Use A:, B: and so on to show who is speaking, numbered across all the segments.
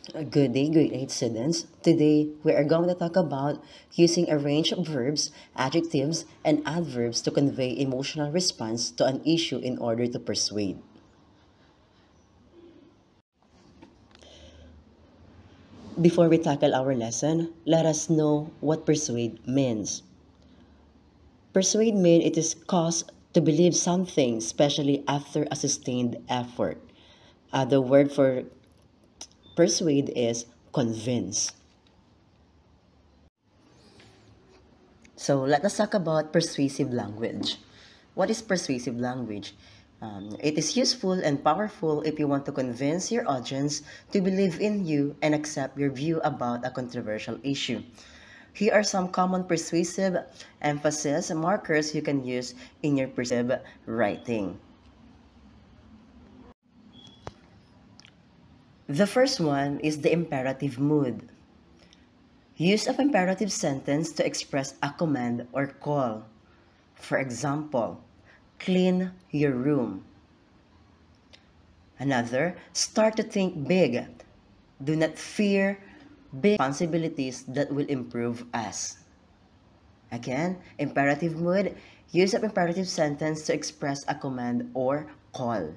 A: Good day, grade 8 students. Today, we are going to talk about using a range of verbs, adjectives, and adverbs to convey emotional response to an issue in order to persuade. Before we tackle our lesson, let us know what persuade means. Persuade means it is cause to believe something, especially after a sustained effort. The word for persuade is convince. So let us talk about persuasive language. What is persuasive language? It is useful and powerful if you want to convince your audience to believe in you and accept your view about a controversial issue. Here are some common persuasive emphasis markers you can use in your persuasive writing. The first one is the imperative mood. Use of imperative sentence to express a command or call. For example, clean your room. Another, start to think big. Do not fear big responsibilities that will improve us. Again, imperative mood, use of imperative sentence to express a command or call.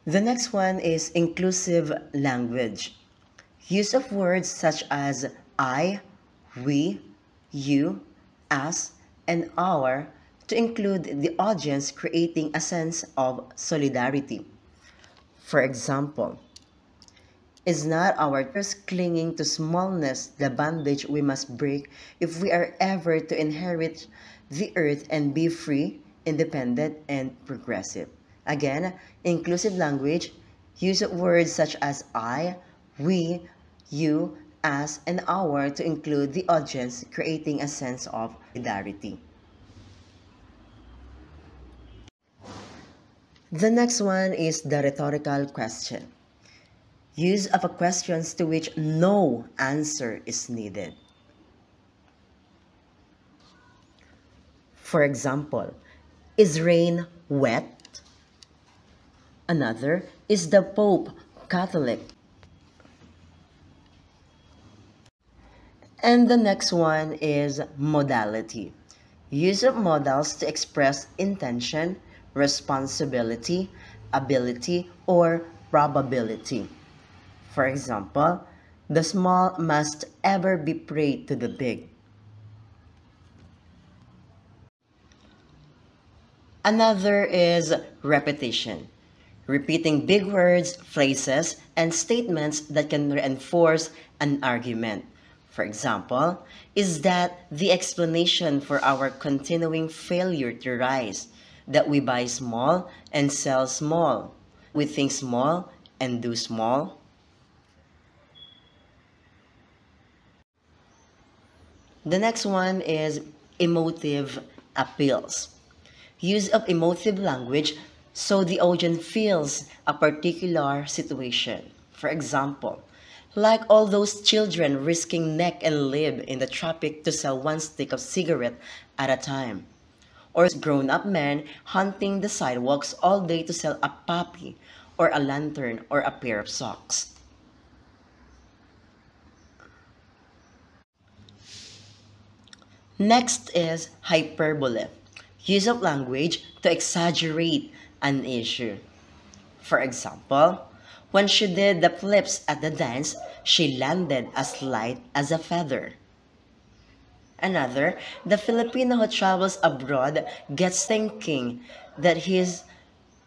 A: The next one is inclusive language. Use of words such as I, we, you, us, and our to include the audience, creating a sense of solidarity. For example, is not our trust clinging to smallness the bandage we must break if we are ever to inherit the earth and be free, independent, and progressive? Again, inclusive language, use of words such as I, we, you, us, and our to include the audience, creating a sense of solidarity. The next one is the rhetorical question. Use of a questions to which no answer is needed. For example, is rain wet? Another, is the Pope Catholic? And the next one is modality. Use of modals to express intention, responsibility, ability, or probability. For example, the small must ever be prey to the big. Another is repetition. Repeating big words, phrases, and statements that can reinforce an argument. For example, is that the explanation for our continuing failure to rise, that we buy small and sell small, we think small and do small? The next one is emotive appeals. Use of emotive language so the audience feels a particular situation. For example, like all those children risking neck and limb in the traffic to sell one stick of cigarette at a time. Or grown-up men hunting the sidewalks all day to sell a puppy or a lantern or a pair of socks. Next is hyperbole. Use of language to exaggerate an issue. For example, when she did the flips at the dance, she landed as light as a feather. Another, the Filipino who travels abroad gets thinking that his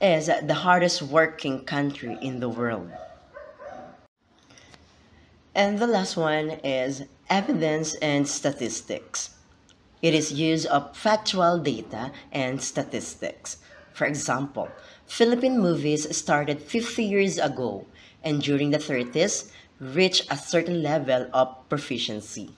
A: is the hardest working country in the world. And the last one is evidence and statistics. It is use of factual data and statistics. For example, Philippine movies started 50 years ago and during the 30s reached a certain level of proficiency.